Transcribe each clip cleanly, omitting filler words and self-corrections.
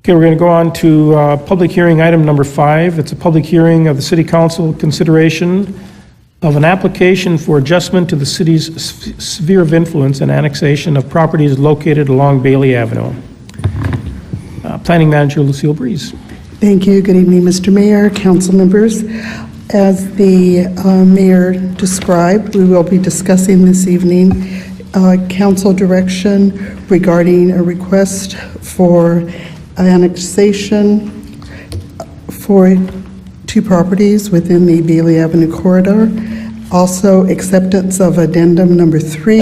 Okay, we're going to go on to public hearing item number 5. It's a public hearing of the City Council consideration of an application for adjustment to the city's sphere of influence and annexation of properties located along Bailey Avenue. Planning Manager Lucille Breeze. Thank you. Good evening, Mr. Mayor, council members. As the mayor described, we will be discussing this evening council direction regarding a request for annexation for 2 properties within the Bailey Avenue corridor. Also, acceptance of addendum number 3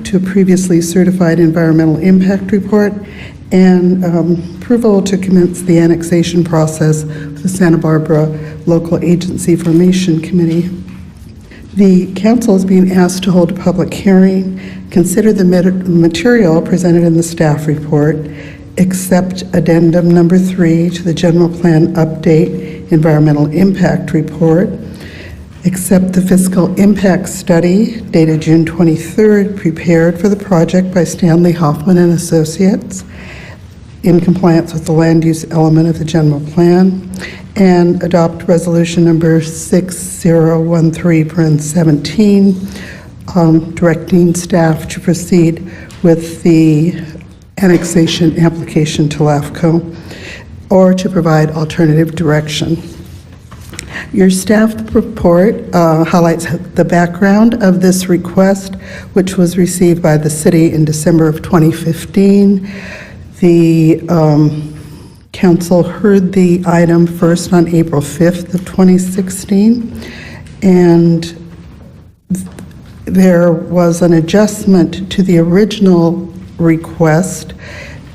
to a previously certified environmental impact report, and approval to commence the annexation process with the Santa Barbara Local Agency Formation Committee. The council is being asked to hold a public hearing, consider the material presented in the staff report, accept addendum number 3 to the general plan update environmental impact report, accept the fiscal impact study dated June 23rd, prepared for the project by Stanley Hoffman and Associates, in compliance with the land use element of the general plan, and adopt resolution number 6013/17, directing staff to proceed with the annexation application to LAFCO, or to provide alternative direction. Your staff report highlights the background of this request, which was received by the city in December of 2015. The council heard the item first on April 5th of 2016, and there was an adjustment to the original request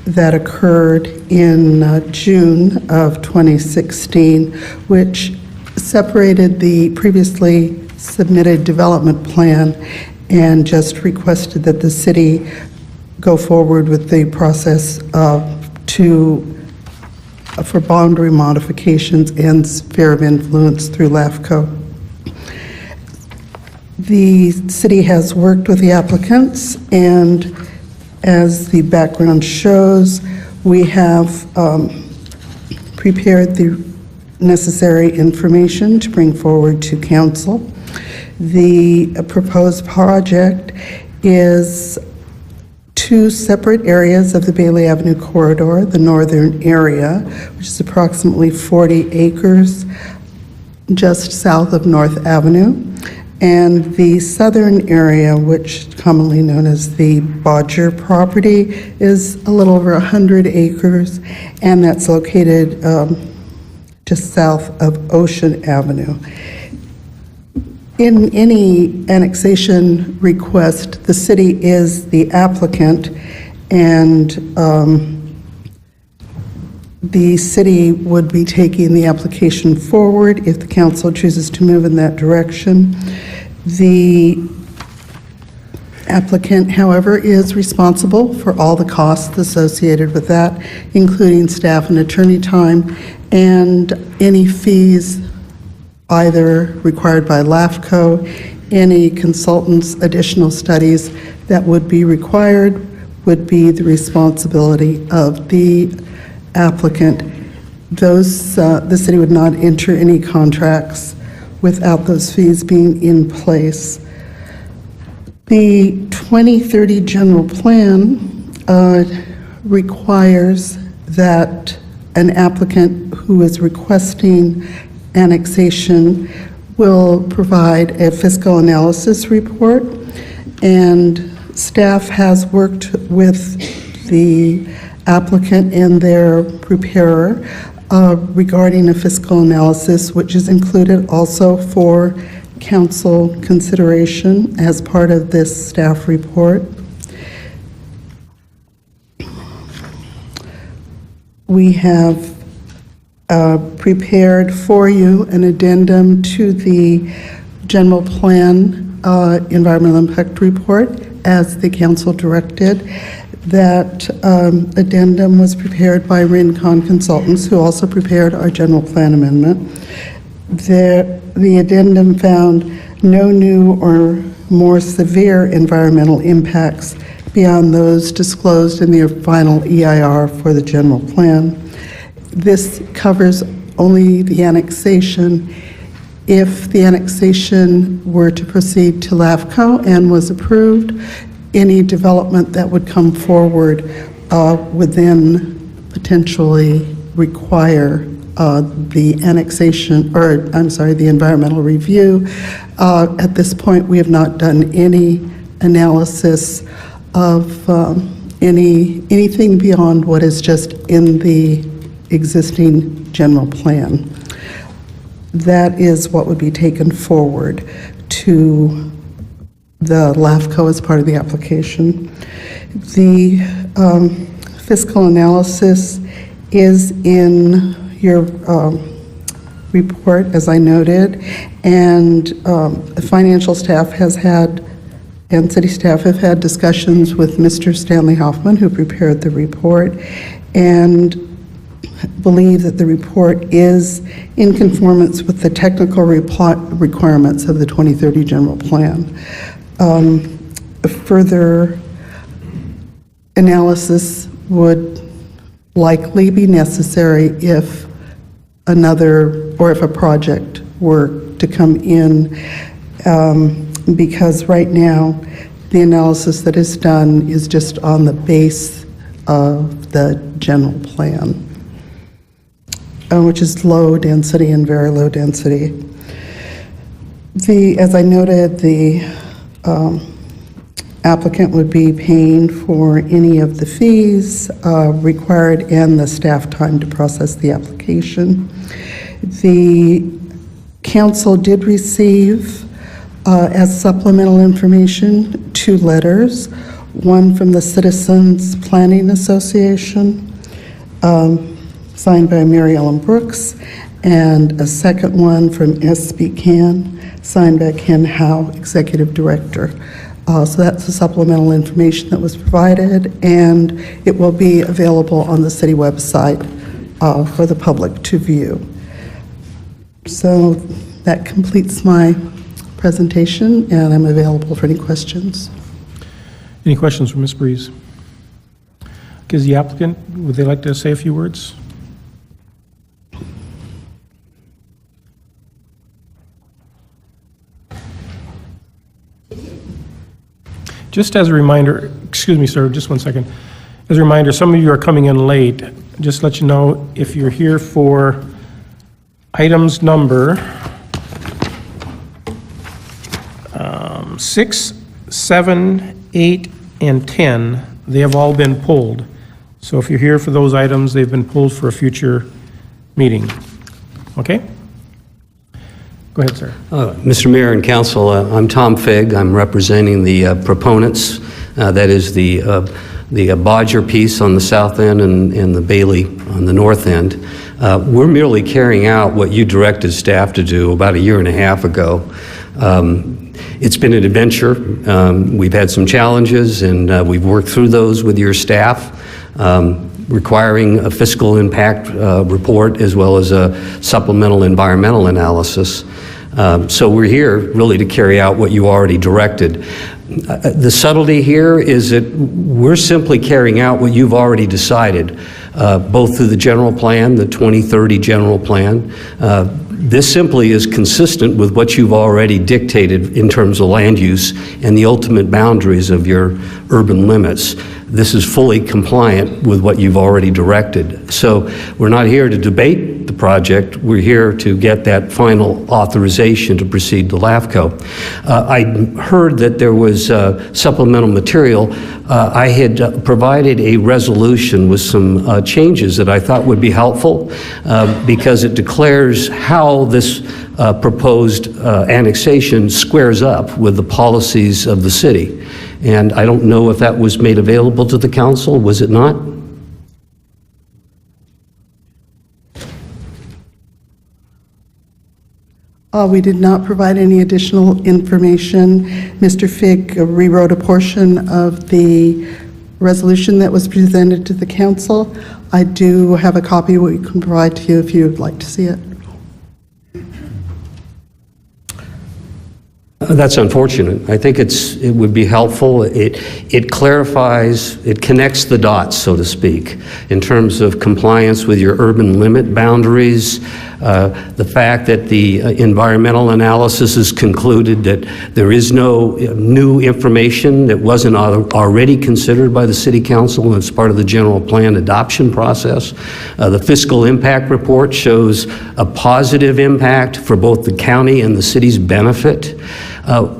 that occurred in June of 2016, which separated the previously submitted development plan and just requested that the city go forward with the process for boundary modifications and sphere of influence through LAFCO. The city has worked with the applicants, and as the background shows, we have prepared the necessary information to bring forward to council. The proposed project is 2 separate areas of the Bailey Avenue corridor, the northern area, which is approximately 40 acres just south of North Avenue, and the southern area, which is commonly known as the Bodger property, is a little over 100 acres, and that's located just south of Ocean Avenue. In any annexation request, the city is the applicant, and the city would be taking the application forward if the council chooses to move in that direction. The applicant, however, is responsible for all the costs associated with that, including staff and attorney time, and any fees either required by LAFCO, any consultants' additional studies that would be required would be the responsibility of the applicant. Those, the city would not enter any contracts without those fees being in place. The 2030 general plan requires that an applicant who is requesting annexation will provide a fiscal analysis report, and staff has worked with the applicant and their preparer regarding a fiscal analysis, which is included also for council consideration as part of this staff report. We have prepared for you an addendum to the general plan environmental impact report as the council directed. That addendum was prepared by Rincon Consultants, who also prepared our general plan amendment. The addendum found no new or more severe environmental impacts beyond those disclosed in the final EIR for the general plan. This covers only the annexation. If the annexation were to proceed to LAFCO and was approved, any development that would come forward would then potentially require the annexation, or I'm sorry, the environmental review. At this point, we have not done any analysis of anything beyond what is just in the existing general plan. That is what would be taken forward to the LAFCO as part of the application. The fiscal analysis is in your report, as I noted, and the financial staff has had, and city staff have had discussions with Mr. Stanley Hoffman, who prepared the report, and believe that the report is in conformance with the technical requirements of the 2030 general plan. Further analysis would likely be necessary if if a project were to come in, because right now the analysis that is done is just on the base of the general plan, which is low density and very low density. As I noted, the applicant would be paying for any of the fees required and the staff time to process the application. The council did receive, as supplemental information, 2 letters, one from the Citizens Planning Association, signed by Mary Ellen Brooks, and a second one from SB Can, signed by Ken Howe, Executive Director. So that's the supplemental information that was provided, and it will be available on the city website for the public to view. So that completes my presentation, and I'm available for any questions. Any questions from Ms. Breeze? Is the applicant, would they like to say a few words? Just as a reminder, excuse me, sir, just one second. As a reminder, some of you are coming in late. Just to let you know, if you're here for items number 6, 7, 8, and 10, they have all been pulled. So if you're here for those items, they've been pulled for a future meeting. Okay? Go ahead, sir. Mr. Mayor and Council, I'm Tom Figg. I'm representing the proponents. That is the Bodger piece on the south end and the Bailey on the north end. We're merely carrying out what you directed staff to do about 1.5 years ago. It's been an adventure. We've had some challenges, and we've worked through those with your staff, requiring a fiscal impact report as well as a supplemental environmental analysis. So we're here really to carry out what you already directed. The subtlety here is that we're simply carrying out what you've already decided, both through the general plan, the 2030 general plan. This simply is consistent with what you've already dictated in terms of land use and the ultimate boundaries of your urban limits. This is fully compliant with what you've already directed. So we're not here to debate the project. We're here to get that final authorization to proceed to LAFCO. I heard that there was supplemental material. I had provided a resolution with some changes that I thought would be helpful because it declares how this proposed annexation squares up with the policies of the city. And I don't know if that was made available to the council. Was it not? We did not provide any additional information. Mr. Figg rewrote a portion of the resolution that was presented to the council. I do have a copy we can provide to you if you would like to see it. That's unfortunate. I think it would be helpful. It clarifies, it connects the dots, so to speak, in terms of compliance with your urban limit boundaries, the fact that the environmental analysis has concluded that there is no new information that wasn't already considered by the City Council as part of the general plan adoption process. The fiscal impact report shows a positive impact for both the county and the city's benefit.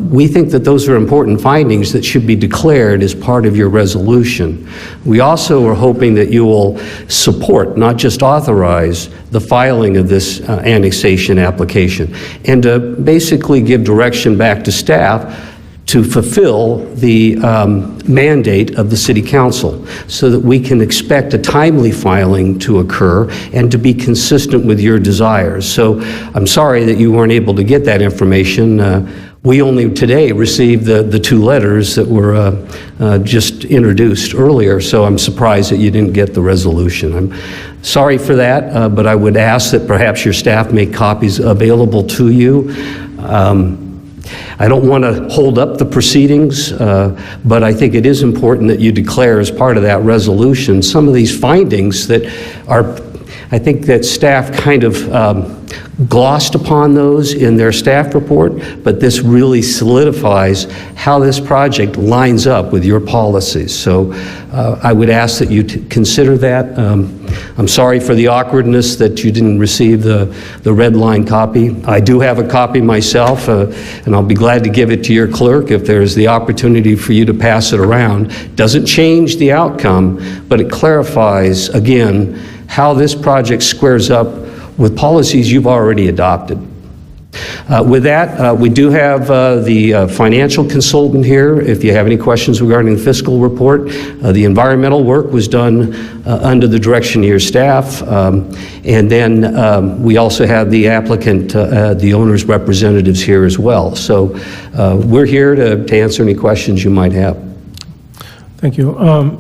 We think that those are important findings that should be declared as part of your resolution. We also are hoping that you will support, not just authorize, the filing of this annexation application, and to basically give direction back to staff to fulfill the mandate of the City Council so that we can expect a timely filing to occur and to be consistent with your desires. So I'm sorry that you weren't able to get that information. We only today received the two letters that were just introduced earlier, so I'm surprised that you didn't get the resolution. I'm sorry for that, but I would ask that perhaps your staff make copies available to you. I don't want to hold up the proceedings, but I think it is important that you declare as part of that resolution some of these findings that are, I think that staff kind of glossed upon those in their staff report, but this really solidifies how this project lines up with your policies. So I would ask that you consider that. I'm sorry for the awkwardness that you didn't receive the red line copy. I do have a copy myself, and I'll be glad to give it to your clerk if there's the opportunity for you to pass it around. Doesn't change the outcome, but it clarifies, again, how this project squares up with policies you've already adopted. With that, we do have the financial consultant here. If you have any questions regarding the fiscal report, the environmental work was done under the direction of your staff. And then we also have the applicant, the owner's representatives here as well. So we're here to answer any questions you might have. Thank you.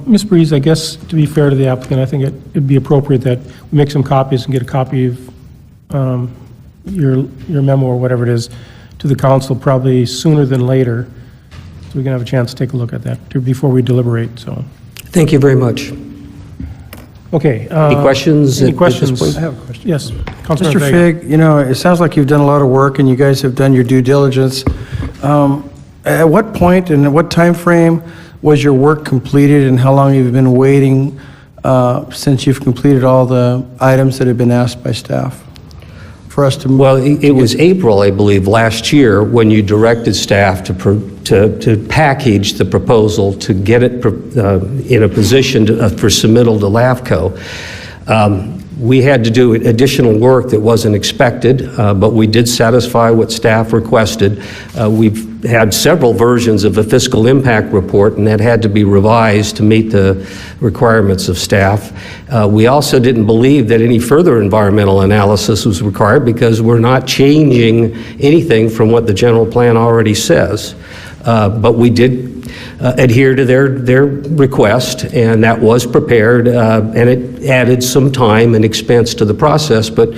Ms. Breeze, I guess to be fair to the applicant, I think it'd be appropriate that we make some copies and get a copy of your memo or whatever it is to the council probably sooner than later, so we can have a chance to take a look at that before we deliberate. So, thank you very much. Okay. Any questions? Any questions? I have a question. Yes, Councilor Mr. Fig, you know, it sounds like you've done a lot of work and you guys have done your due diligence. At what point and at what time frame was your work completed, and how long have you been waiting since you've completed all the items that have been asked by staff for us to move? Well, it was April, I believe, last year when you directed staff to package the proposal to get it in a position for submittal to LAFCO. We had to do additional work that wasn't expected, but we did satisfy what staff requested. We've had several versions of a fiscal impact report, and that had to be revised to meet the requirements of staff. We also didn't believe that any further environmental analysis was required because we're not changing anything from what the general plan already says. But we did adhere to their request, and that was prepared, and it added some time and expense to the process, but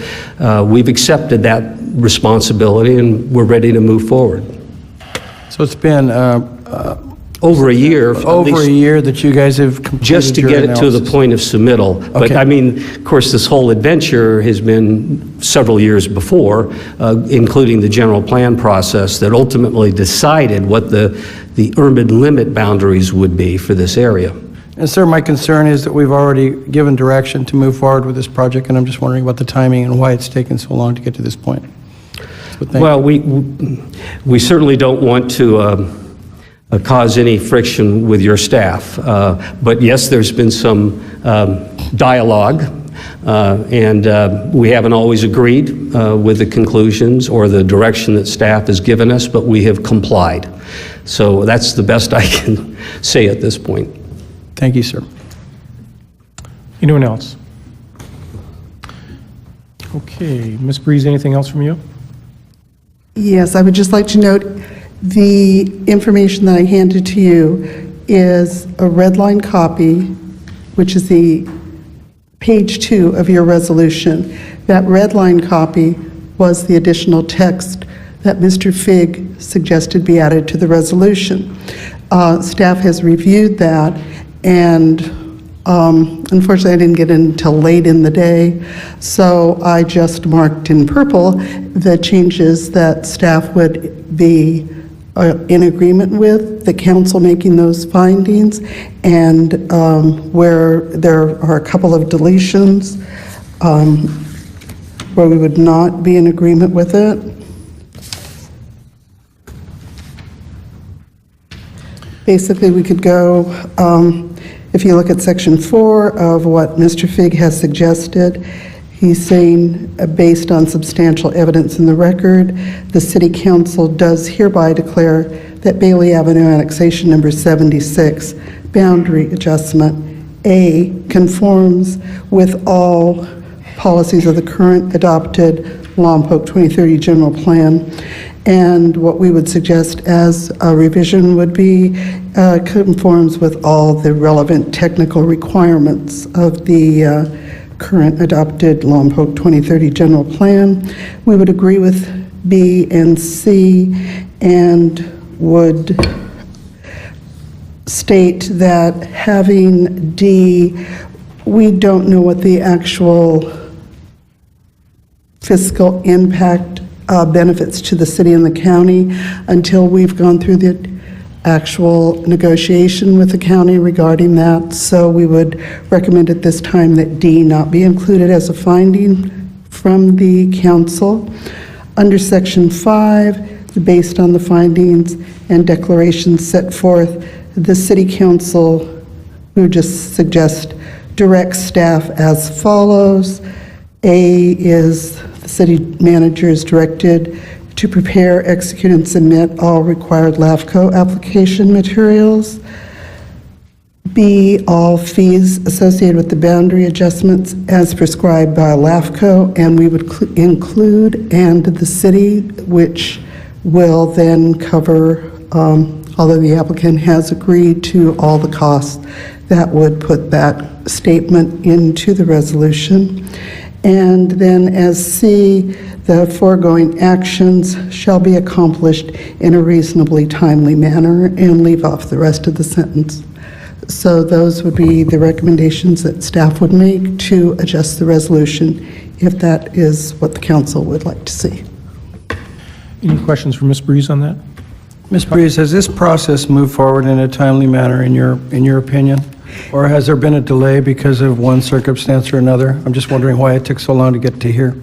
we've accepted that responsibility and we're ready to move forward. So it's been over a year. over a year that you guys have completed Just to your get it to the analysis. point of submittal. But Okay. I mean, of course, this whole adventure has been several years before, including the general plan process that ultimately decided what the urban limit boundaries would be for this area. And sir, my concern is that we've already given direction to move forward with this project, and I'm just wondering about the timing and why it's taken so long to get to this point. So thank you. Well, we certainly don't want to cause any friction with your staff. But yes, there's been some dialogue, and we haven't always agreed with the conclusions or the direction that staff has given us, but we have complied. So that's the best I can say at this point. Thank you, sir. Anyone else? Okay, Ms. Breeze, anything else from you? Yes, I would just like to note, the information that I handed to you is a red line copy, which is the page 2 of your resolution. That red line copy was the additional text that Mr. Fig suggested be added to the resolution. Staff has reviewed that, and unfortunately, I didn't get in until late in the day, so I just marked in purple the changes that staff would be in agreement with, the council making those findings, and where there are a couple of deletions where we would not be in agreement with it. Basically, we could go, if you look at section 4 of what Mr. Fig has suggested, he's saying, based on substantial evidence in the record, the City Council does hereby declare that Bailey Avenue Annexation Number 76 boundary adjustment A conforms with all policies of the current adopted Lompoc 2030 General Plan. And what we would suggest as a revision would be conforms with all the relevant technical requirements of the current adopted Lompoc 2030 General Plan. We would agree with B and C and would state that having D, we don't know what the actual fiscal impact benefits to the city and the county until we've gone through the actual negotiation with the county regarding that. So we would recommend at this time that D not be included as a finding from the council. Under section 5, based on the findings and declarations set forth, the city council, we would just suggest direct staff as follows. A is the city manager is directed to prepare, execute, and submit all required LAFCO application materials. B, all fees associated with the boundary adjustments as prescribed by LAFCO, and we would include and the city, which will then cover, although the applicant has agreed to all the costs, that would put that statement into the resolution. And then as C, the foregoing actions shall be accomplished in a reasonably timely manner, and leave off the rest of the sentence. So those would be the recommendations that staff would make to adjust the resolution, if that is what the council would like to see. Any questions for Ms. Breeze on that? Ms. Breeze, has this process moved forward in a timely manner in your opinion? Or has there been a delay because of one circumstance or another? I'm just wondering why it took so long to get to here.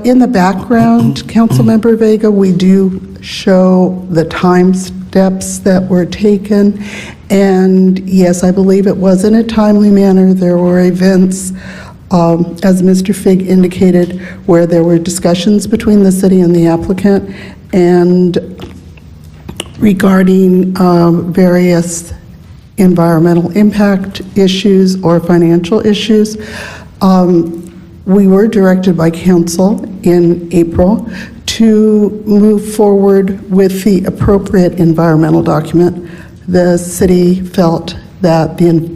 In the background, Councilmember Vega, we do show the time steps that were taken. And yes, I believe it was in a timely manner. There were events, as Mr. Fig indicated, where there were discussions between the city and the applicant and regarding various environmental impact issues or financial issues. We were directed by council in April to move forward with the appropriate environmental document. The city felt that the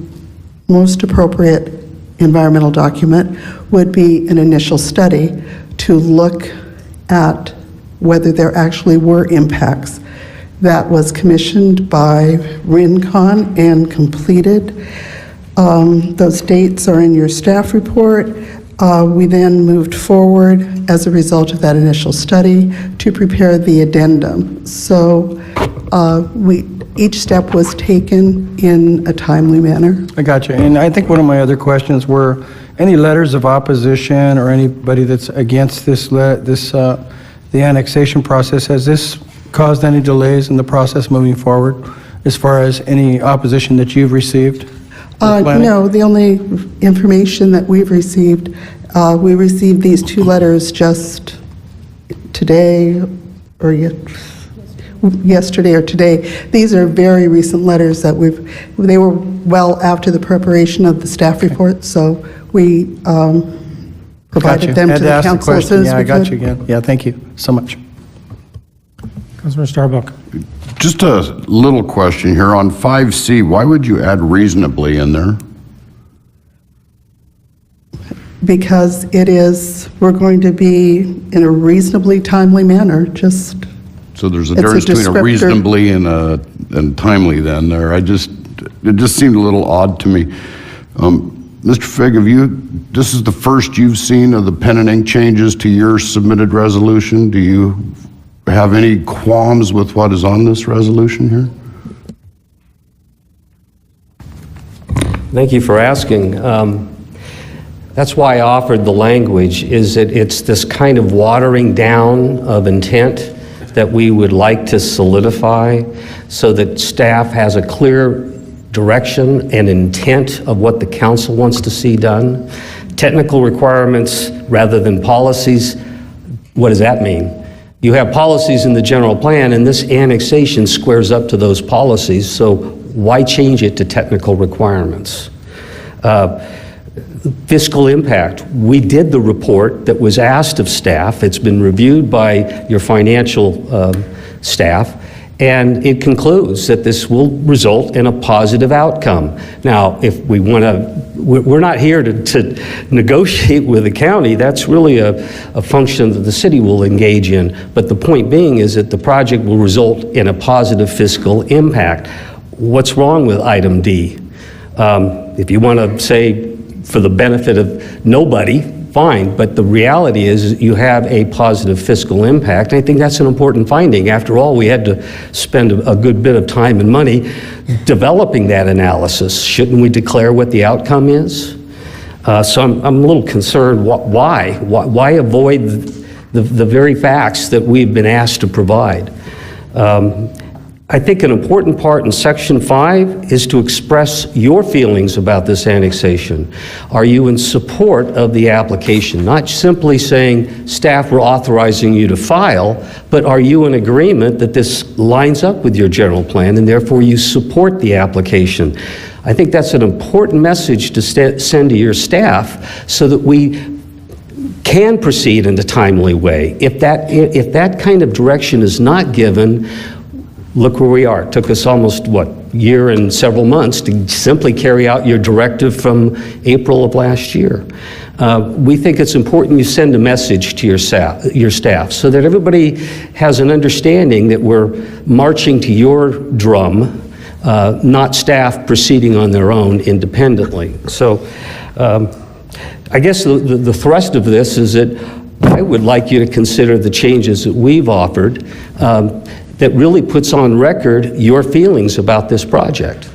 most appropriate environmental document would be an initial study to look at whether there actually were impacts. That was commissioned by RINCON and completed. Those dates are in your staff report. We then moved forward as a result of that initial study to prepare the addendum. So each step was taken in a timely manner. I got you. And I think one of my other questions were any letters of opposition or anybody that's against the annexation process. Has this caused any delays in the process moving forward as far as any opposition that you've received? No, the only information that we've received, we received these two letters just today or yesterday or today. These are very recent letters that they were well after the preparation of the staff report, so we provided them to the council as soon as we could. Yeah, I got you again. Yeah, thank you so much. Councilor Starbuck. Just a little question here on 5C. Why would you add reasonably in there? Because we're going to be in a reasonably timely manner, just So there's a It's a difference between a descriptor. reasonably and timely then there. It just seemed a little odd to me. Mr. Figg, this is the first you've seen of the pen and ink changes to your submitted resolution. Do you have any qualms with what is on this resolution here? Thank you for asking. That's why I offered the language, is that it's this kind of watering down of intent that we would like to solidify so that staff has a clear direction and intent of what the council wants to see done. Technical requirements rather than policies, what does that mean? You have policies in the general plan, and this annexation squares up to those policies, so why change it to technical requirements? Fiscal impact. We did the report that was asked of staff. It's been reviewed by your financial staff, and it concludes that this will result in a positive outcome. Now, if we want to, we're not here to negotiate with the county. That's really a function that the city will engage in. But the point being is that the project will result in a positive fiscal impact. What's wrong with item D? If you want to say for the benefit of nobody, fine, but the reality is you have a positive fiscal impact. I think that's an important finding. After all, we had to spend a good bit of time and money developing that analysis. Shouldn't we declare what the outcome is? So I'm a little concerned. Why avoid the very facts that we've been asked to provide? I think an important part in Section 5 is to express your feelings about this annexation. Are you in support of the application? Not simply saying, staff, we're authorizing you to file, but are you in agreement that this lines up with your general plan and therefore you support the application? I think that's an important message to send to your staff so that we can proceed in a timely way. If that kind of direction is not given, look where we are. It took us almost, year and several months to simply carry out your directive from April of last year. We think it's important you send a message to your staff so that everybody has an understanding that we're marching to your drum, not staff proceeding on their own independently. So I guess the thrust of this is that I would like you to consider the changes that we've offered that really puts on record your feelings about this project.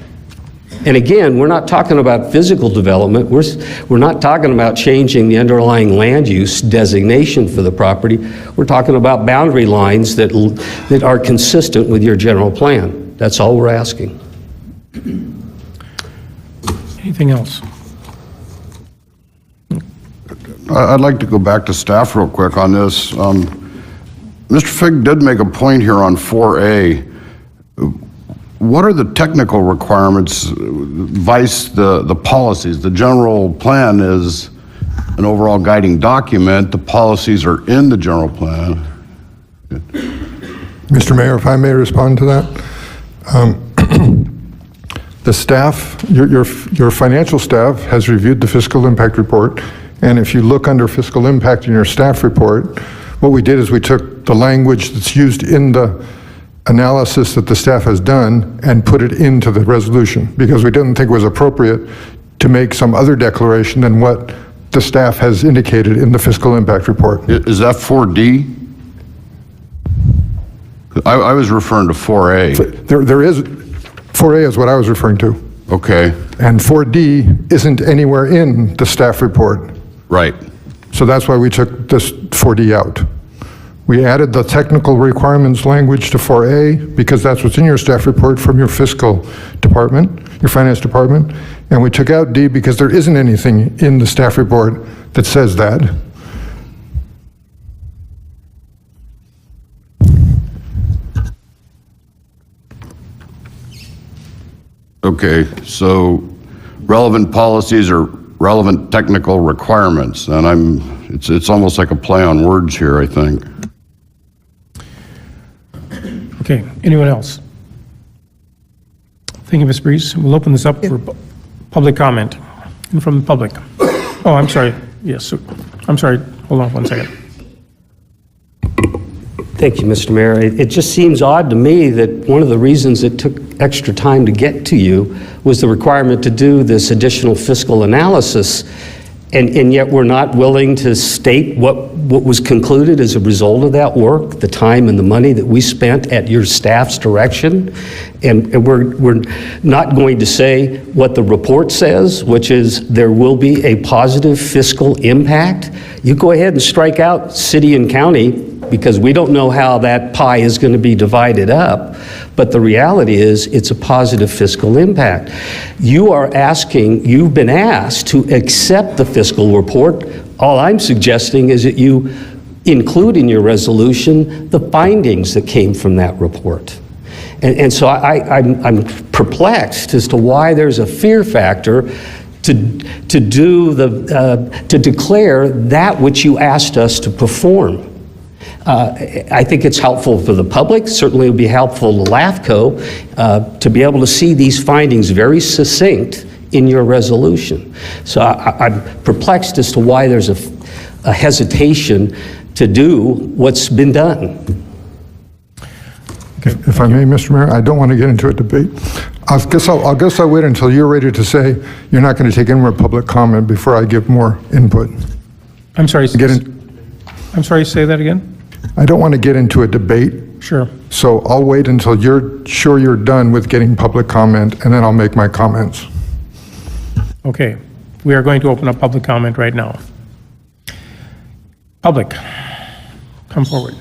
And again, we're not talking about physical development. We're not talking about changing the underlying land use designation for the property. We're talking about boundary lines that are consistent with your general plan. That's all we're asking. Anything else? I'd like to go back to staff real quick on this. Mr. Figg did make a point here on 4A. What are the technical requirements vice the policies? The general plan is an overall guiding document. The policies are in the general plan. Mr. Mayor, if I may respond to that. The staff, your financial staff has reviewed the fiscal impact report, and if you look under fiscal impact in your staff report, what we did is we took the language that's used in the analysis that the staff has done and put it into the resolution because we didn't think it was appropriate to make some other declaration than what the staff has indicated in the fiscal impact report. Is that 4D? I was referring to 4A. There is, 4A is what I was referring to. Okay. And 4D isn't anywhere in the staff report. Right. So that's why we took this 4D out. We added the technical requirements language to 4A because that's what's in your staff report from your fiscal department, your finance department. And we took out D because there isn't anything in the staff report that says that. Okay, so relevant policies are relevant technical requirements, and it's almost like a play on words here, I think. Okay, anyone else? Thank you, Ms. Breeze. We'll open this up for public comment. And from the public. Oh, I'm sorry. Yes, I'm sorry. Hold on one second. Thank you, Mr. Mayor. It just seems odd to me that one of the reasons it took extra time to get to you was the requirement to do this additional fiscal analysis, and yet we're not willing to state what was concluded as a result of that work, the time and the money that we spent at your staff's direction. And we're not going to say what the report says, which is there will be a positive fiscal impact. You go ahead and strike out city and county, because we don't know how that pie is going to be divided up. But the reality is it's a positive fiscal impact. You've been asked to accept the fiscal report. All I'm suggesting is that you include in your resolution the findings that came from that report. And so I'm perplexed as to why there's a fear factor to declare that which you asked us to perform. I think it's helpful for the public. Certainly it would be helpful to LAFCO to be able to see these findings very succinct in your resolution. So I'm perplexed as to why there's a hesitation to do what's been done. Okay, if I may, Mr. Mayor, I don't want to get into a debate. I guess I'll wait until you're ready to say you're not going to take any more public comment before I give more input. I'm sorry, say that again? I don't want to get into a debate. Sure. So I'll wait until you're sure you're done with getting public comment, and then I'll make my comments. Okay. We are going to open up public comment right now. Public, come forward.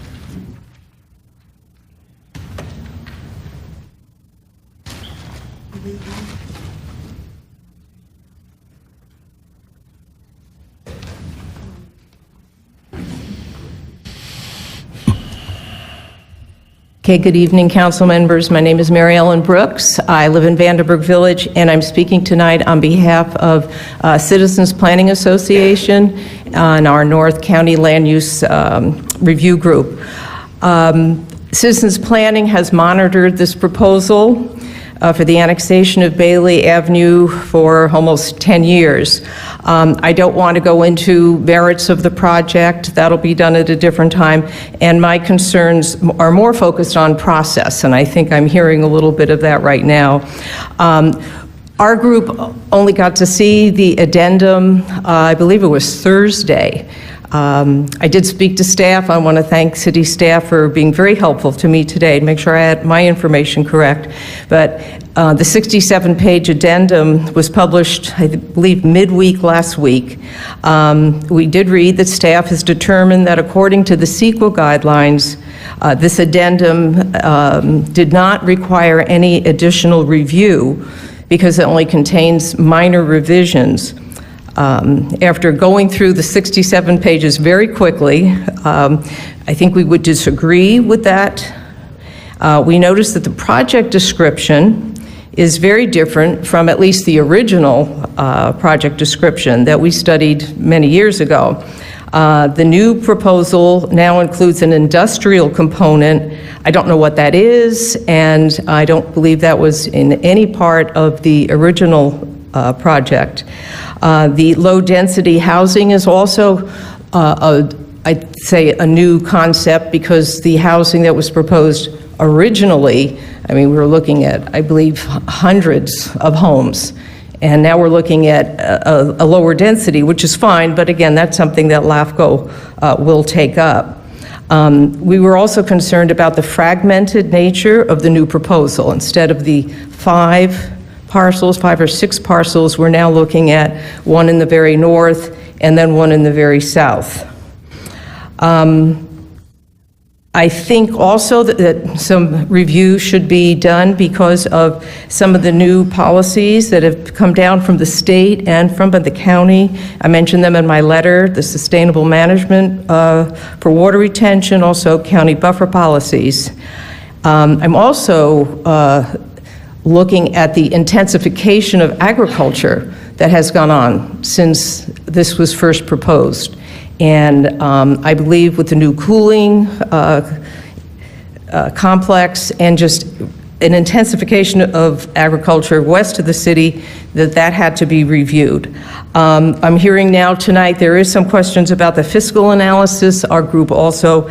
Okay, good evening, council members. My name is Mary Ellen Brooks. I live in Vanderburg Village, and I'm speaking tonight on behalf of Citizens Planning Association and our North County Land Use Review Group. Citizens Planning has monitored this proposal for the annexation of Bailey Avenue for almost 10 years. I don't want to go into merits of the project. That'll be done at a different time. And my concerns are more focused on process, and I think I'm hearing a little bit of that right now. Our group only got to see the addendum, I believe it was Thursday. I did speak to staff. I want to thank city staff for being very helpful to me today to make sure I had my information correct. But the 67-page addendum was published, I believe, midweek last week. We did read that staff has determined that according to the CEQA guidelines, this addendum did not require any additional review because it only contains minor revisions. After going through the 67 pages very quickly, I think we would disagree with that. We noticed that the project description is very different from at least the original project description that we studied many years ago. The new proposal now includes an industrial component. I don't know what that is, and I don't believe that was in any part of the original project. The low-density housing is also, I'd say, a new concept because the housing that was proposed originally, I mean, we were looking at, I believe, hundreds of homes. And now we're looking at a lower density, which is fine, but again, that's something that LAFCO will take up. We were also concerned about the fragmented nature of the new proposal. Instead of the 5 or 6 parcels, we're now looking at one in the very north and then one in the very south. I think also that some review should be done because of some of the new policies that have come down from the state and from the county. I mentioned them in my letter, the sustainable management for water retention, also county buffer policies. I'm also looking at the intensification of agriculture that has gone on since this was first proposed. And I believe with the new cooling complex and just an intensification of agriculture west of the city, that had to be reviewed. I'm hearing now tonight there is some questions about the fiscal analysis. Our group also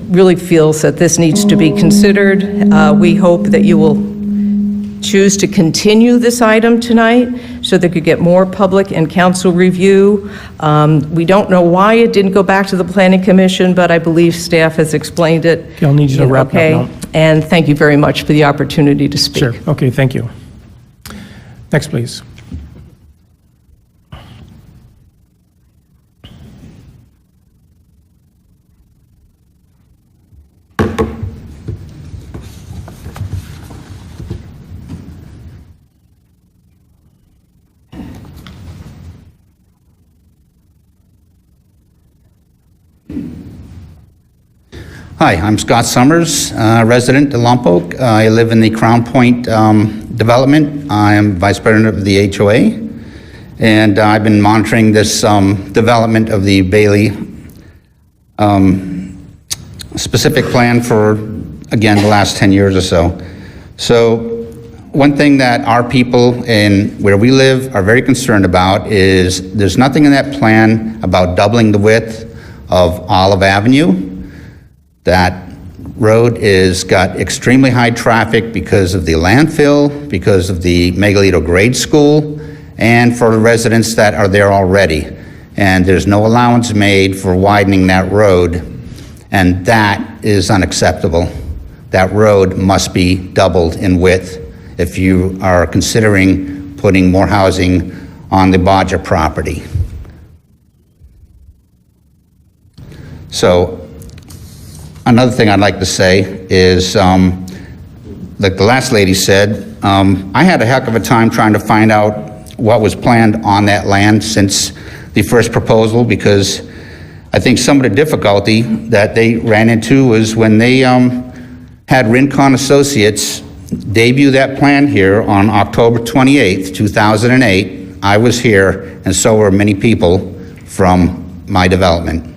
really feels that this needs to be considered. We hope that you will choose to continue this item tonight so that we could get more public and council review. We don't know why it didn't go back to the Planning Commission, but I believe staff has explained it. Okay, I'll need you to wrap up now. And thank you very much for the opportunity to speak. Sure, okay, thank you. Next, please. Hi, I'm Scott Summers, resident of Lompoc. I live in the Crown Point development. I am vice president of the HOA, and I've been monitoring this development of the Bailey specific plan for, again, the last 10 years or so. So one thing that our people in where we live are very concerned about is there's nothing in that plan about doubling the width of Olive Avenue. That road is got extremely high traffic because of the landfill, because of the Megalito grade school, and for the residents that are there already. And there's no allowance made for widening that road, and that is unacceptable. That road must be doubled in width if you are considering putting more housing on the Bodger property. So, another thing I'd like to say is, like the last lady said, I had a heck of a time trying to find out what was planned on that land since the first proposal, because I think some of the difficulty that they ran into was when they had Rincon Associates debut that plan here on October 28th, 2008. I was here, and so were many people from my development.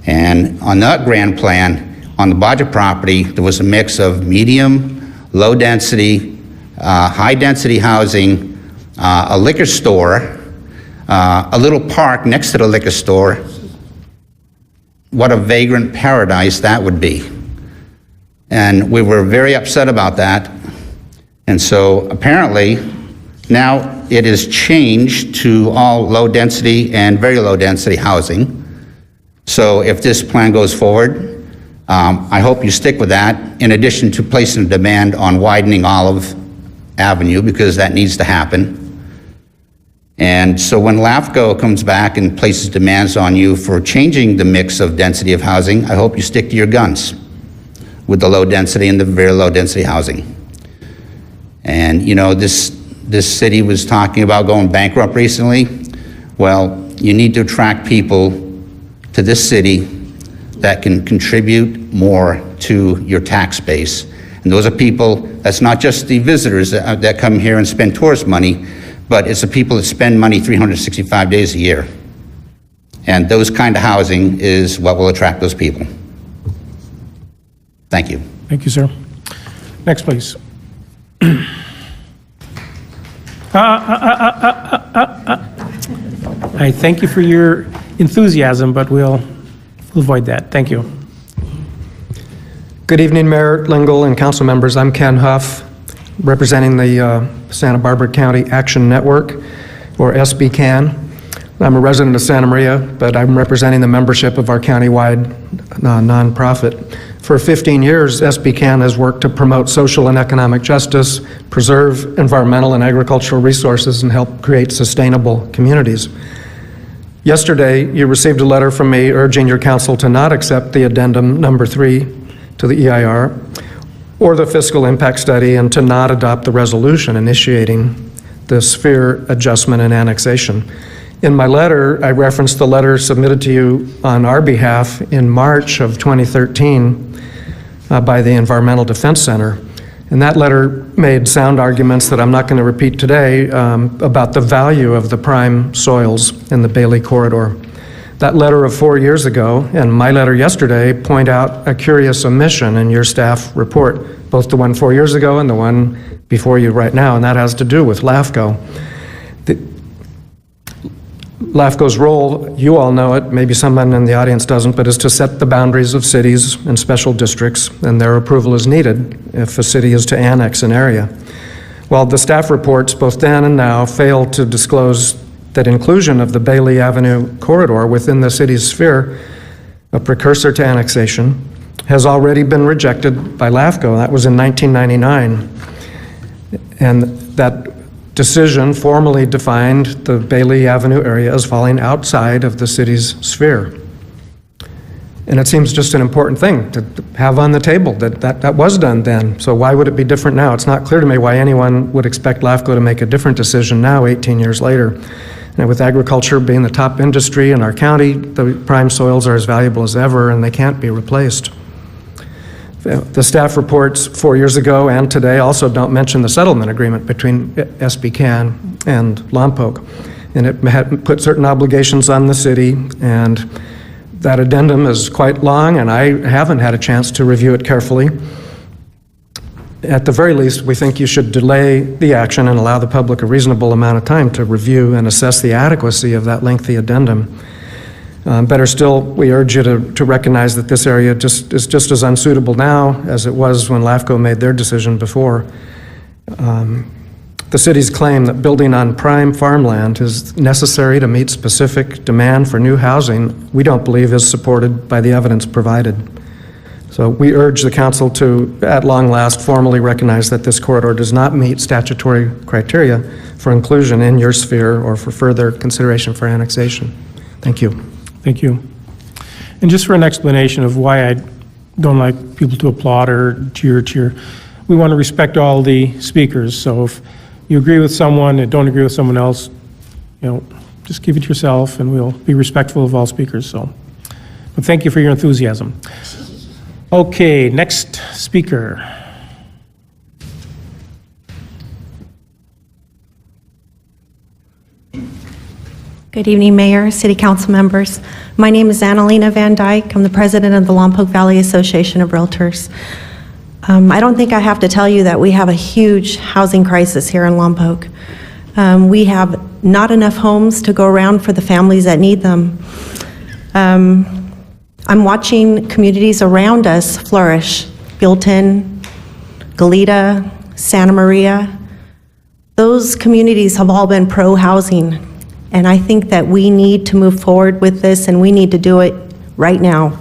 And on that grand plan, on the Bodger property, there was a mix of medium, low density, high density housing, a liquor store, a little park next to the liquor store. What a vagrant paradise that would be. And we were very upset about that. And so apparently now it is changed to all low density and very low density housing. So if this plan goes forward, I hope you stick with that, in addition to placing a demand on widening Olive Avenue, because that needs to happen. And so when LAFCO comes back and places demands on you for changing the mix of density of housing, I hope you stick to your guns with the low density and the very low density housing. And you know, this city was talking about going bankrupt recently. Well, you need to attract people to this city that can contribute more to your tax base. And those are people, that's not just the visitors that come here and spend tourist money, but it's the people that spend money 365 days a year. And those kind of housing is what will attract those people. Thank you. Thank you, sir. Next, please. I thank you for your enthusiasm, but we'll avoid that. Thank you. Good evening, Mayor Lingle and council members. I'm Ken Huff, representing the Santa Barbara County Action Network, or SBCAN. I'm a resident of Santa Maria, but I'm representing the membership of our countywide nonprofit. For 15 years, SBCAN has worked to promote social and economic justice, preserve environmental and agricultural resources, and help create sustainable communities. Yesterday, you received a letter from me urging your council to not accept the addendum number 3 to the EIR or the fiscal impact study, and to not adopt the resolution initiating the sphere adjustment and annexation. In my letter, I referenced the letter submitted to you on our behalf in March of 2013 by the Environmental Defense Center. And that letter made sound arguments that I'm not going to repeat today about the value of the prime soils in the Bailey corridor. That letter of 4 years ago and my letter yesterday point out a curious omission in your staff report, both the one 4 years ago and the one before you right now, and that has to do with LAFCO. LAFCO's role, you all know it, maybe someone in the audience doesn't, but is to set the boundaries of cities and special districts, and their approval is needed if a city is to annex an area. Well, the staff reports, both then and now, fail to disclose that inclusion of the Bailey Avenue corridor within the city's sphere, a precursor to annexation, has already been rejected by LAFCO. That was in 1999. And that decision formally defined the Bailey Avenue area as falling outside of the city's sphere. And it seems just an important thing to have on the table that was done then. So why would it be different now? It's not clear to me why anyone would expect LAFCO to make a different decision now, 18 years later. And with agriculture being the top industry in our county, the prime soils are as valuable as ever, and they can't be replaced. The staff reports 4 years ago and today also don't mention the settlement agreement between SB and Lompoc. And it had put certain obligations on the city, and that addendum is quite long, and I haven't had a chance to review it carefully. At the very least, we think you should delay the action and allow the public a reasonable amount of time to review and assess the adequacy of that lengthy addendum. Better still, we urge you to recognize that this area is just as unsuitable now as it was when LAFCO made their decision before. The city's claim that building on prime farmland is necessary to meet specific demand for new housing, we don't believe is supported by the evidence provided. So we urge the council to, at long last, formally recognize that this corridor does not meet statutory criteria for inclusion in your sphere or for further consideration for annexation. Thank you. Thank you. And just for an explanation of why I don't like people to applaud or cheer, we want to respect all the speakers. So if you agree with someone and don't agree with someone else, just keep it to yourself, and we'll be respectful of all speakers. So, but thank you for your enthusiasm. Okay, next speaker. Good evening, Mayor, City Council members. My name is Annalena Van Dyke. I'm the president of the Lompoc Valley Association of Realtors. I don't think I have to tell you that we have a huge housing crisis here in Lompoc. We have not enough homes to go around for the families that need them. I'm watching communities around us flourish. Builton, Goleta, Santa Maria. Those communities have all been pro-housing. And I think that we need to move forward with this, and we need to do it right now.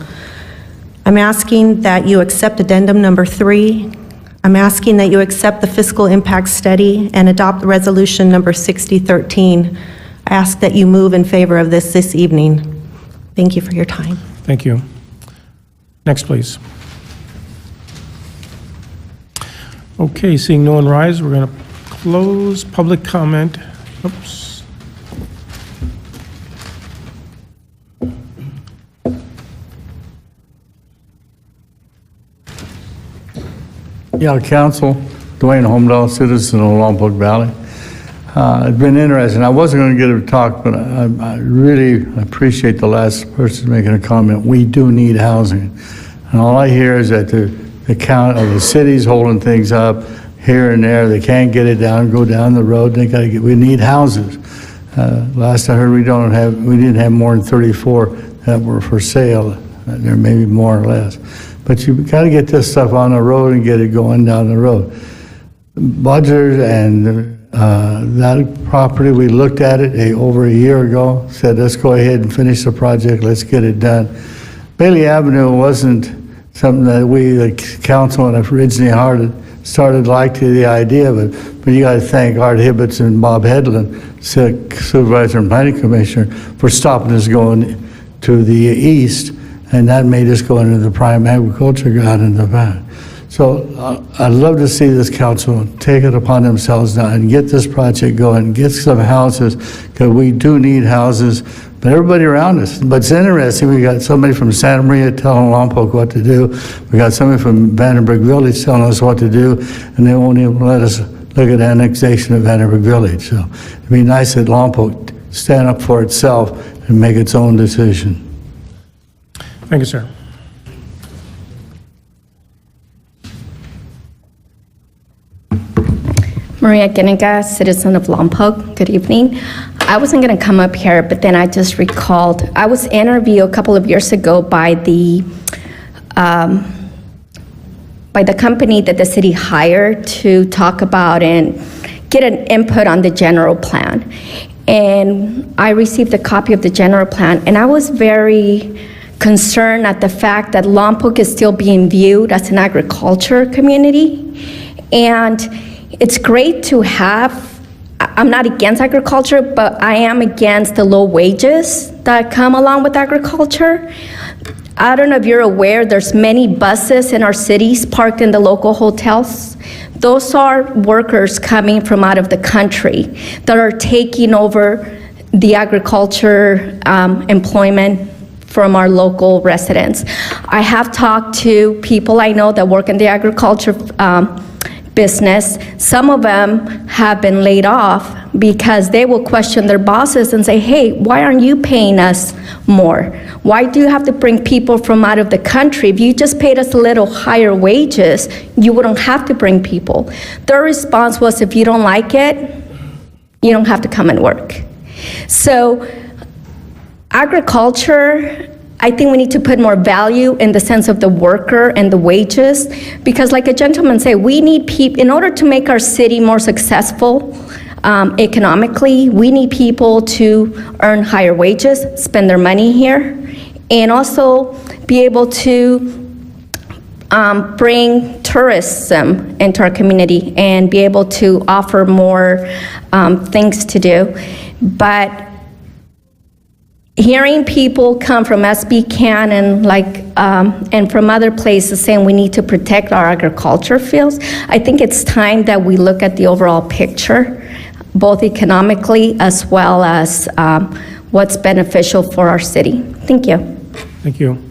I'm asking that you accept addendum number 3. I'm asking that you accept the fiscal impact study and adopt resolution number 6013. I ask that you move in favor of this evening. Thank you for your time. Thank you. Next, please. Okay, seeing no one rise, we're going to close public comment. Oops. Yeah, Council, Dwayne Holmdahl, citizen of Lompoc Valley. It's been interesting. I wasn't going to get a talk, but I really appreciate the last person making a comment. We do need housing. And all I hear is that the count of the city's holding things up here and there. They can't get it down, go down the road. They got to get, we need houses. Last I heard, we didn't have more than 34 that were for sale. There may be more or less. But you got to get this stuff on the road and get it going down the road. Budget and that property, we looked at it over a year ago, said let's go ahead and finish the project, let's get it done. Bailey Avenue wasn't something that we, the council, and originally started liking the idea of it, but you got to thank Art Hibbets and Bob Hedlund, Supervisor and Planning Commissioner, for stopping us going to the east, and that made us go into the prime agriculture ground in the back. So I'd love to see this council take it upon themselves now and get this project going, get some houses, because we do need houses, but everybody around us. But it's interesting, we got somebody from Santa Maria telling Lompoc what to do. We got somebody from Vandenberg Village telling us what to do, and they won't even let us look at annexation of Vandenberg Village. So it'd be nice that Lompoc stand up for itself and make its own decision. Thank you, sir. Maria Ginniga, citizen of Lompoc. Good evening. I wasn't going to come up here, but then I just recalled, I was interviewed a couple of years ago by the company that the city hired to talk about and get an input on the general plan. And I received a copy of the general plan, and I was very concerned at the fact that Lompoc is still being viewed as an agriculture community. And it's great to have, I'm not against agriculture, but I am against the low wages that come along with agriculture. I don't know if you're aware, there's many buses in our cities parked in the local hotels. Those are workers coming from out of the country that are taking over the agriculture employment from our local residents. I have talked to people I know that work in the agriculture business. Some of them have been laid off because they will question their bosses and say, hey, why aren't you paying us more? Why do you have to bring people from out of the country? If you just paid us a little higher wages, you wouldn't have to bring people. Their response was, if you don't like it, you don't have to come and work. So agriculture, I think we need to put more value in the sense of the worker and the wages, because like a gentleman said, we need people, in order to make our city more successful economically, we need people to earn higher wages, spend their money here, and also be able to bring tourism into our community and be able to offer more things to do. But hearing people come from SB Can and from other places saying we need to protect our agriculture fields, I think it's time that we look at the overall picture, both economically as well as what's beneficial for our city. Thank you. Thank you.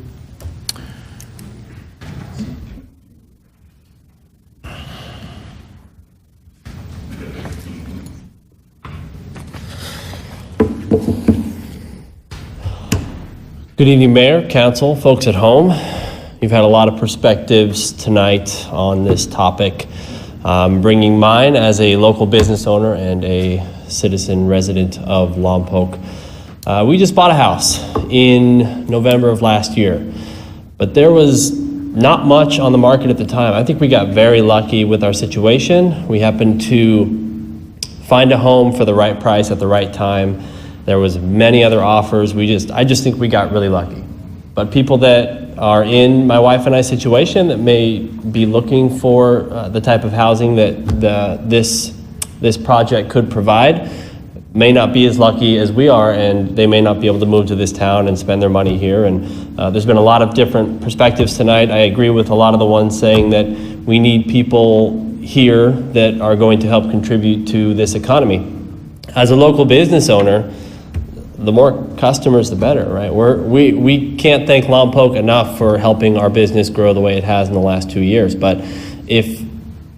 Good evening, Mayor, Council, folks at home. You've had a lot of perspectives tonight on this topic. Bringing mine as a local business owner and a citizen resident of Lompoc. We just bought a house in November of last year, but there was not much on the market at the time. I think we got very lucky with our situation. We happened to find a home for the right price at the right time. There was many other offers. I just think we got really lucky. But people that are in my wife and I situation that may be looking for the type of housing that this project could provide may not be as lucky as we are, and they may not be able to move to this town and spend their money here. And there's been a lot of different perspectives tonight. I agree with a lot of the ones saying that we need people here that are going to help contribute to this economy. As a local business owner, the more customers, the better, right? We can't thank Lompoc enough for helping our business grow the way it has in the last 2 years. But if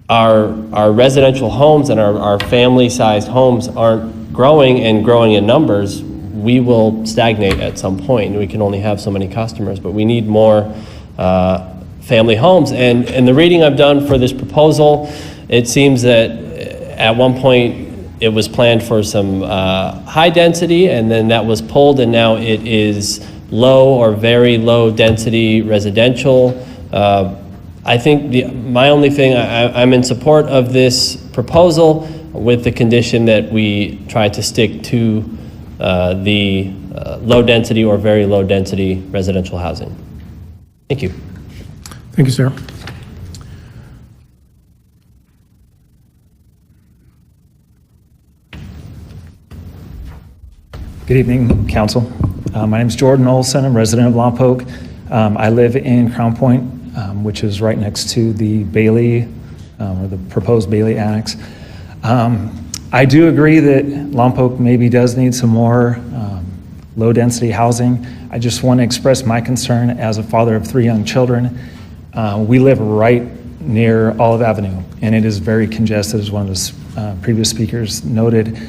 our residential homes and our family-sized homes aren't growing in numbers, we will stagnate at some point. We can only have so many customers, but we need more family homes. And in the reading I've done for this proposal, it seems that at one point it was planned for some high density, and then that was pulled, and now it is low or very low density residential. I think my only thing, I'm in support of this proposal with the condition that we try to stick to the low density or very low density residential housing. Thank you. Thank you, sir. Good evening, Council. My name is Jordan Olson. I'm a resident of Lompoc. I live in Crown Point, which is right next to the Bailey, or the proposed Bailey Annex. I do agree that Lompoc maybe does need some more low-density housing. I just want to express my concern as a father of 3 young children. We live right near Olive Avenue, and it is very congested, as one of the previous speakers noted.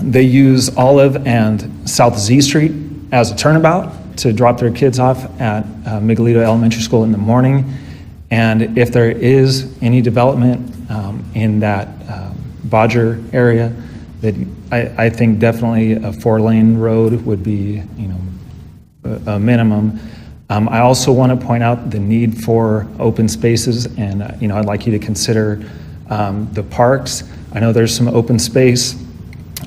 They use Olive and South Z Street as a turnabout to drop their kids off at Miguelito Elementary School in the morning. And if there is any development in that Bodger area, that I think definitely a 4-lane road would be, a minimum. I also want to point out the need for open spaces, and I'd like you to consider the parks. I know there's some open space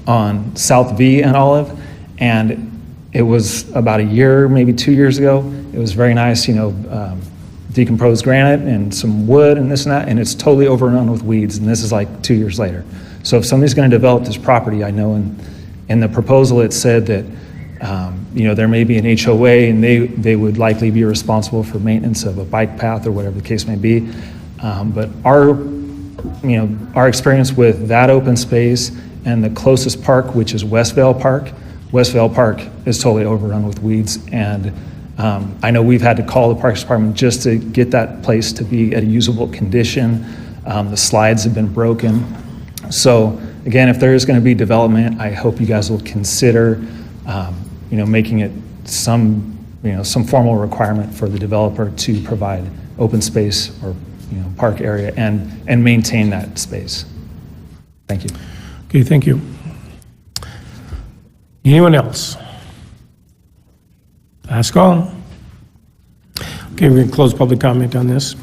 on South V and Olive, and it was about a year, maybe 2 years ago. It was very nice, decomposed granite and some wood and this and that, and it's totally overrun with weeds, and this is like 2 years later. So if somebody's going to develop this property, I know in the proposal it said that there may be an HOA and they would likely be responsible for maintenance of a bike path or whatever the case may be. But our experience with that open space and the closest park, which is Westvale Park is totally overrun with weeds. And I know we've had to call the Parks Department just to get that place to be at a usable condition. The slides have been broken. So again, if there is going to be development, I hope you guys will consider making it some formal requirement for the developer to provide open space or park area and maintain that space. Thank you. Okay, thank you. Anyone else? Last call. Okay, we're going to close public comment on this.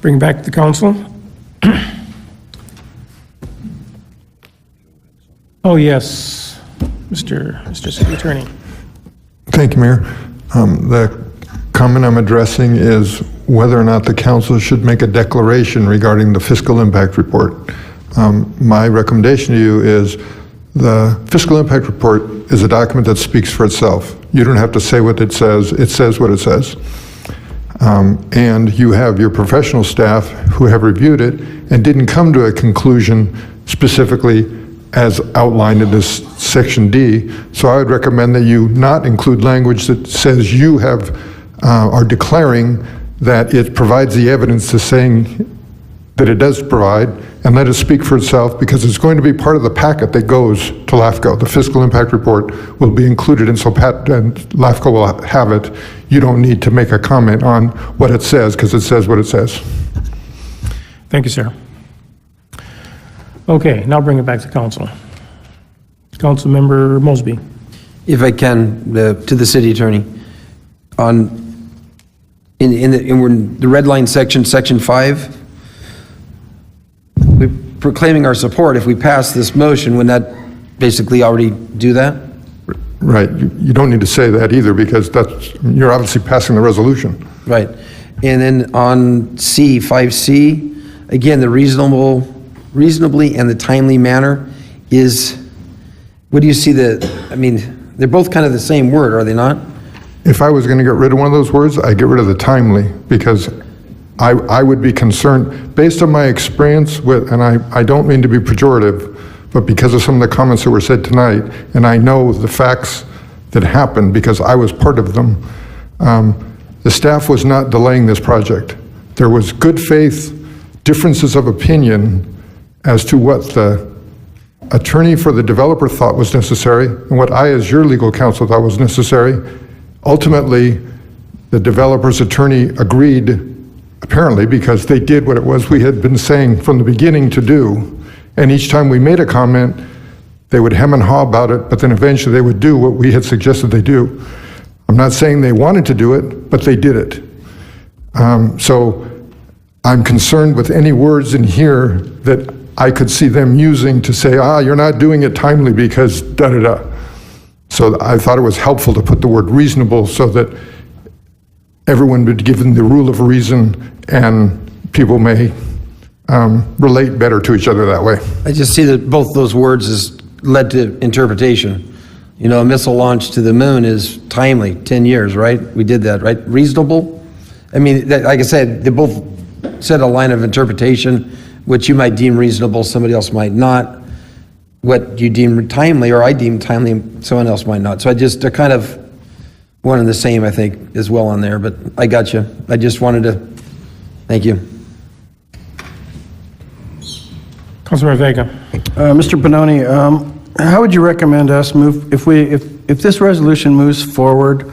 Bring it back to the council. Oh, yes, Mr. City Attorney. Thank you, Mayor. The comment I'm addressing is whether or not the council should make a declaration regarding the fiscal impact report. My recommendation to you is the fiscal impact report is a document that speaks for itself. You don't have to say what it says what it says. And you have your professional staff who have reviewed it and didn't come to a conclusion specifically as outlined in this section D. So I would recommend that you not include language that says you are declaring that it provides the evidence to saying that it does provide, and let it speak for itself, because it's going to be part of the packet that goes to LAFCO. The fiscal impact report will be included, and so LAFCO will have it. You don't need to make a comment on what it says, because it says what it says. Thank you, sir. Okay, now bring it back to council. Councilmember Mosby. If I can, to the city attorney, in the red line section, section 5, we're proclaiming our support. If we pass this motion, wouldn't that basically already do that? Right. You don't need to say that either, because you're obviously passing the resolution. Right. And then on C, 5C, again, the reasonably and the timely manner is, what do you see they're both kind of the same word, are they not? If I was going to get rid of one of those words, I'd get rid of the timely, because I would be concerned, based on my experience with, and I don't mean to be pejorative, but because of some of the comments that were said tonight, and I know the facts that happened because I was part of them, the staff was not delaying this project. There was good faith differences of opinion as to what the attorney for the developer thought was necessary and what I, as your legal counsel, thought was necessary. Ultimately, the developer's attorney agreed, apparently, because they did what it was we had been saying from the beginning to do. And each time we made a comment, they would hem and haw about it, but then eventually they would do what we had suggested they do. I'm not saying they wanted to do it, but they did it. So I'm concerned with any words in here that I could see them using to say, you're not doing it timely because da-da-da. So I thought it was helpful to put the word reasonable so that everyone would be given the rule of reason and people may relate better to each other that way. I just see that both those words has led to interpretation. A missile launch to the moon is timely, 10 years, right? We did that, right? Reasonable? Like I said, they both said a line of interpretation, which you might deem reasonable, somebody else might not. What you deem timely, or I deem timely, someone else might not. So they're kind of one and the same, I think, as well on there, but I got you. I just wanted to, thank you. Councilmember Vega. Mr. Benoni, how would you recommend us move, if this resolution moves forward,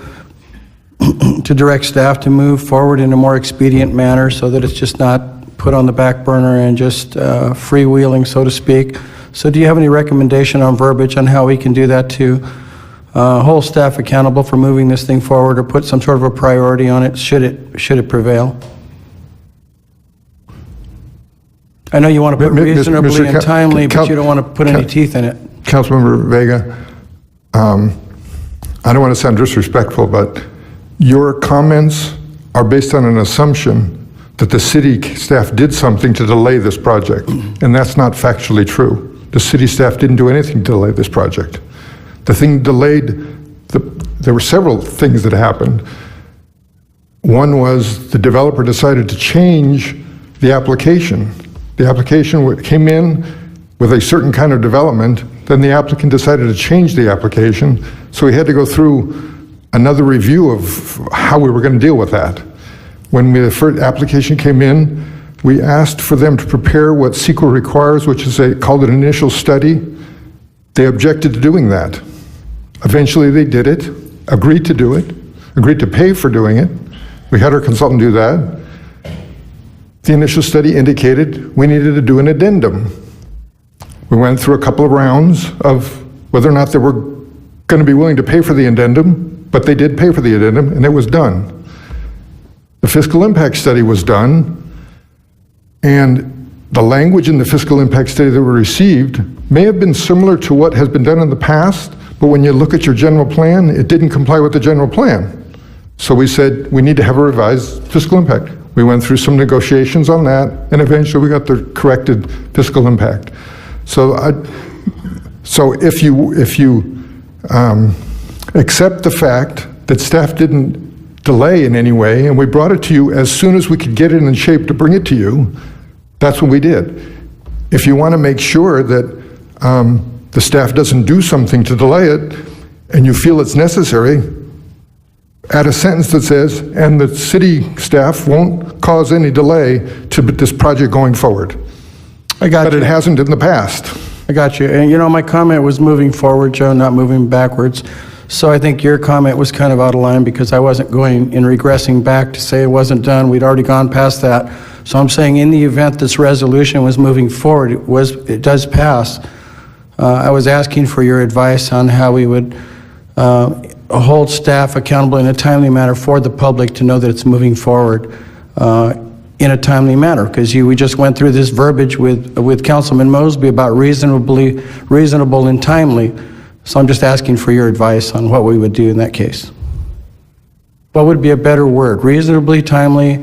to direct staff to move forward in a more expedient manner so that it's just not put on the back burner and just freewheeling, so to speak? So do you have any recommendation on verbiage on how we can do that to hold staff accountable for moving this thing forward, or put some sort of a priority on it should it prevail? I know you want to put reasonably and timely, but you don't want to put any teeth in it. Councilmember Vega, I don't want to sound disrespectful, but your comments are based on an assumption that the city staff did something to delay this project, and that's not factually true. The city staff didn't do anything to delay this project. The thing delayed, there were several things that happened. One was the developer decided to change the application. The application came in with a certain kind of development, then the applicant decided to change the application, so we had to go through another review of how we were going to deal with that. When the first application came in, we asked for them to prepare what CEQA requires, which is called an initial study. They objected to doing that. Eventually they did it, agreed to do it, agreed to pay for doing it. We had our consultant do that. The initial study indicated we needed to do an addendum. We went through a couple of rounds of whether or not they were going to be willing to pay for the addendum, but they did pay for the addendum, and it was done. The fiscal impact study was done, and the language in the fiscal impact study that we received may have been similar to what has been done in the past, but when you look at your general plan, it didn't comply with the general plan. So we said we need to have a revised fiscal impact. We went through some negotiations on that, and eventually we got the corrected fiscal impact. So if you accept the fact that staff didn't delay in any way, and we brought it to you as soon as we could get it in shape to bring it to you, that's what we did. If you want to make sure that the staff doesn't do something to delay it, and you feel it's necessary, add a sentence that says, and the city staff won't cause any delay to this project going forward. I got you. But it hasn't in the past. I got you. And you know, my comment was moving forward, Joe, not moving backwards. So I think your comment was kind of out of line because I wasn't going and regressing back to say it wasn't done. We'd already gone past that. So I'm saying in the event this resolution was moving forward, it does pass. I was asking for your advice on how we would hold staff accountable in a timely manner for the public to know that it's moving forward in a timely manner, because we just went through this verbiage with Councilman Mosby about reasonable and timely. So I'm just asking for your advice on what we would do in that case. What would be a better word? Reasonably, timely?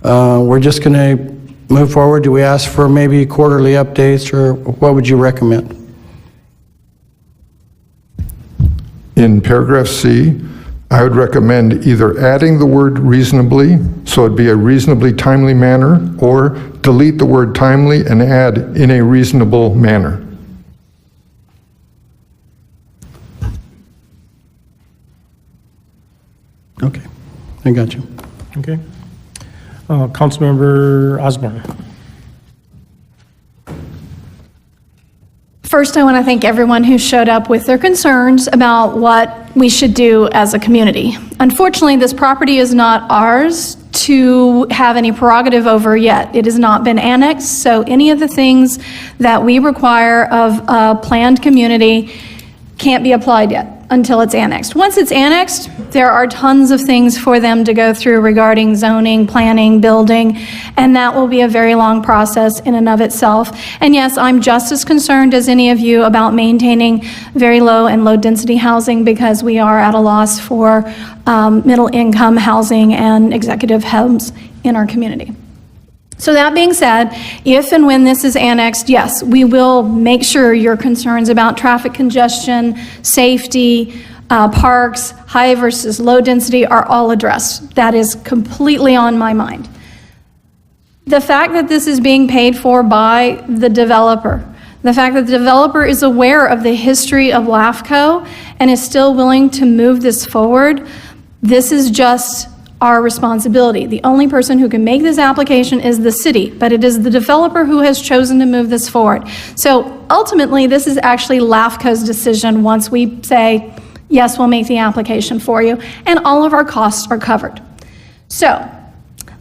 We're just going to move forward? Do we ask for maybe quarterly updates, or what would you recommend? In paragraph C, I would recommend either adding the word reasonably, so it'd be a reasonably timely manner, or delete the word timely and add in a reasonable manner. Okay, I got you. Okay. Councilmember Osborne. First, I want to thank everyone who showed up with their concerns about what we should do as a community. Unfortunately, this property is not ours to have any prerogative over yet. It has not been annexed, so any of the things that we require of a planned community can't be applied yet until it's annexed. Once it's annexed, there are tons of things for them to go through regarding zoning, planning, building, and that will be a very long process in and of itself. And yes, I'm just as concerned as any of you about maintaining very low and low density housing, because we are at a loss for middle income housing and executive homes in our community. So that being said, if and when this is annexed, yes, we will make sure your concerns about traffic congestion, safety, parks, high versus low density are all addressed. That is completely on my mind. The fact that this is being paid for by the developer, the fact that the developer is aware of the history of LAFCO and is still willing to move this forward, this is just our responsibility. The only person who can make this application is the city, but it is the developer who has chosen to move this forward. So ultimately, this is actually LAFCO's decision once we say, yes, we'll make the application for you, and all of our costs are covered. So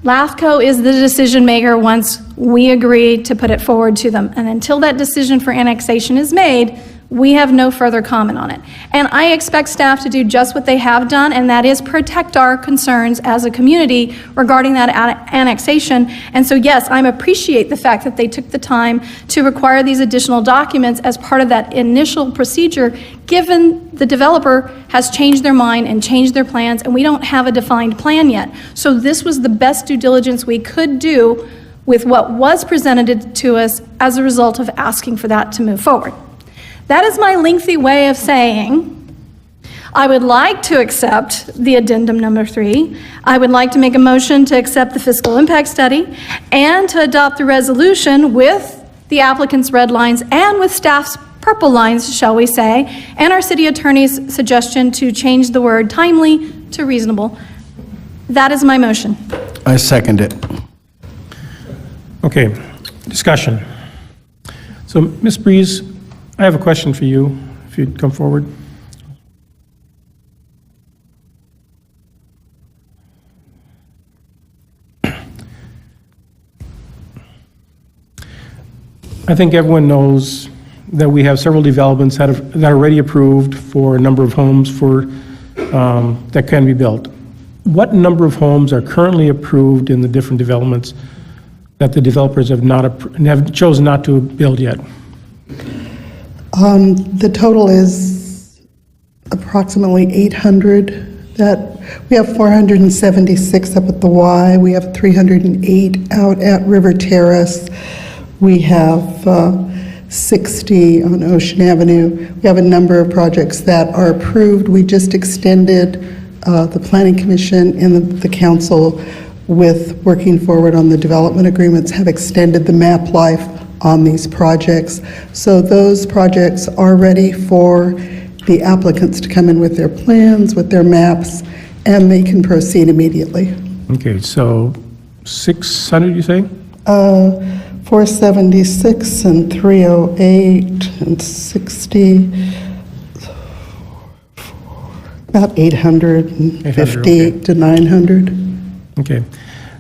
LAFCO is the decision maker once we agree to put it forward to them. And until that decision for annexation is made, we have no further comment on it. And I expect staff to do just what they have done, and that is protect our concerns as a community regarding that annexation. And so yes, I appreciate the fact that they took the time to require these additional documents as part of that initial procedure, given the developer has changed their mind and changed their plans, and we don't have a defined plan yet. So this was the best due diligence we could do with what was presented to us as a result of asking for that to move forward. That is my lengthy way of saying I would like to accept the addendum number 3. I would like to make a motion to accept the fiscal impact study and to adopt the resolution with the applicant's red lines and with staff's purple lines, shall we say, and our city attorney's suggestion to change the word timely to reasonable. That is my motion. I second it. Okay, discussion. So, Ms. Breeze, I have a question for you, if you'd come forward. I think everyone knows that we have several developments that are already approved for a number of homes that can be built. What number of homes are currently approved in the different developments that the developers have chosen not to build yet? The total is approximately 800. That we have 476 up at the Y. We have 308 out at River Terrace. We have 60 on Ocean Avenue. We have a number of projects that are approved. We just extended the Planning Commission and the council with working forward on the development agreements, have extended the map life on these projects. So those projects are ready for the applicants to come in with their plans, with their maps, and they can proceed immediately. Okay, so 600, you say? 476 and 308 and 60, about 850 to 900. Okay.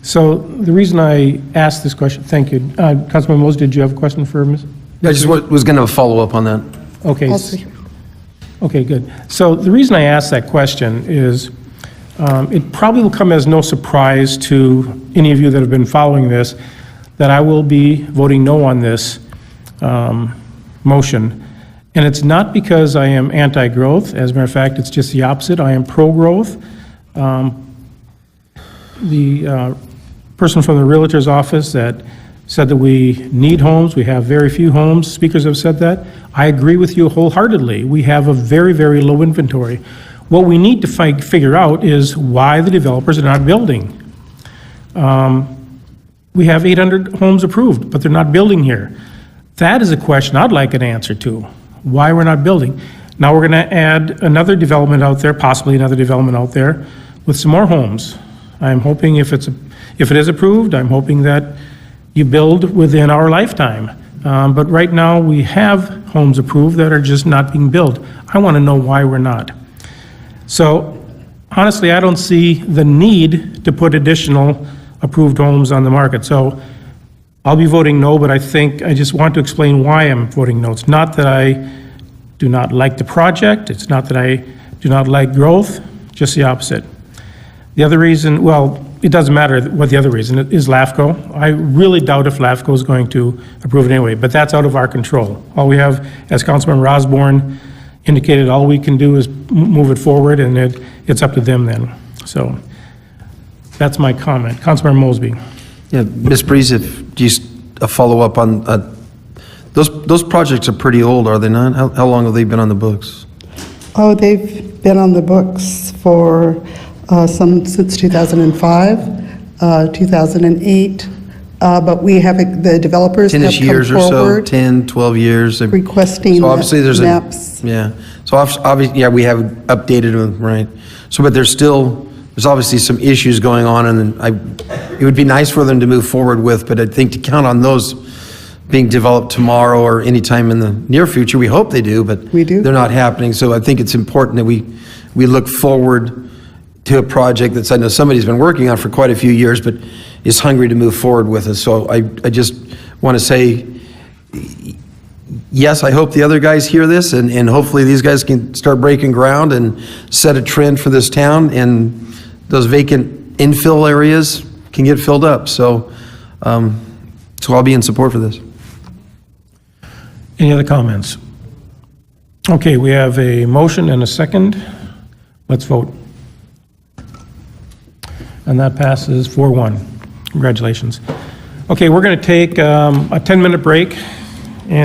So the reason I asked this question, thank you. Councilman Mose, did you have a question for Ms.? I just was going to follow up on that. Okay. I'll see. Okay, good. So the reason I asked that question is it probably will come as no surprise to any of you that have been following this that I will be voting no on this motion. And it's not because I am anti-growth. As a matter of fact, it's just the opposite. I am pro-growth. The person from the Realtor's office that said that we need homes, we have very few homes, speakers have said that. I agree with you wholeheartedly. We have a very, very low inventory. What we need to figure out is why the developers are not building. We have 800 homes approved, but they're not building here. That is a question I'd like an answer to, why we're not building. Now we're going to add another development out there, possibly another development out there, with some more homes. I'm hoping if it is approved, I'm hoping that you build within our lifetime. But right now, we have homes approved that are just not being built. I want to know why we're not. So honestly, I don't see the need to put additional approved homes on the market. So I'll be voting no, but I just want to explain why I'm voting no. It's not that I do not like the project. It's not that I do not like growth, just the opposite. The other reason, well, it doesn't matter what the other reason is, LAFCO. I really doubt if LAFCO is going to approve it anyway, but that's out of our control. All we have, as Councilman Rosborn indicated, all we can do is move it forward, and it's up to them then. So that's my comment. Councilman Mosby. Yeah, Ms. Breeze, a follow-up on, those projects are pretty old, are they not? How long have they been on the books? Oh, they've been on the books for some since 2005, 2008, but we have, the developers have come 10-ish years or so, forward 10, 12 years. requesting So obviously there's maps. yeah. So obviously, yeah, we have updated them, right? So, but they're still there's obviously some issues going on, and it would be nice for them to move forward with, but I think to count on those being developed tomorrow or anytime in the near future, we hope they do, but they're not happening. So I think it's important that we look forward to a project that I know somebody's been working on for quite a few years, but is hungry to move forward with us. So I just want to say, yes, I hope the other guys hear this, and hopefully these guys can start breaking ground and set a trend for this town, and those vacant infill areas can get filled up. So, so I'll be in support for this. Any other comments? Okay, we have a motion and a second. Let's vote. And that passes 4-1. Congratulations. Okay, we're going to take a 10-minute break.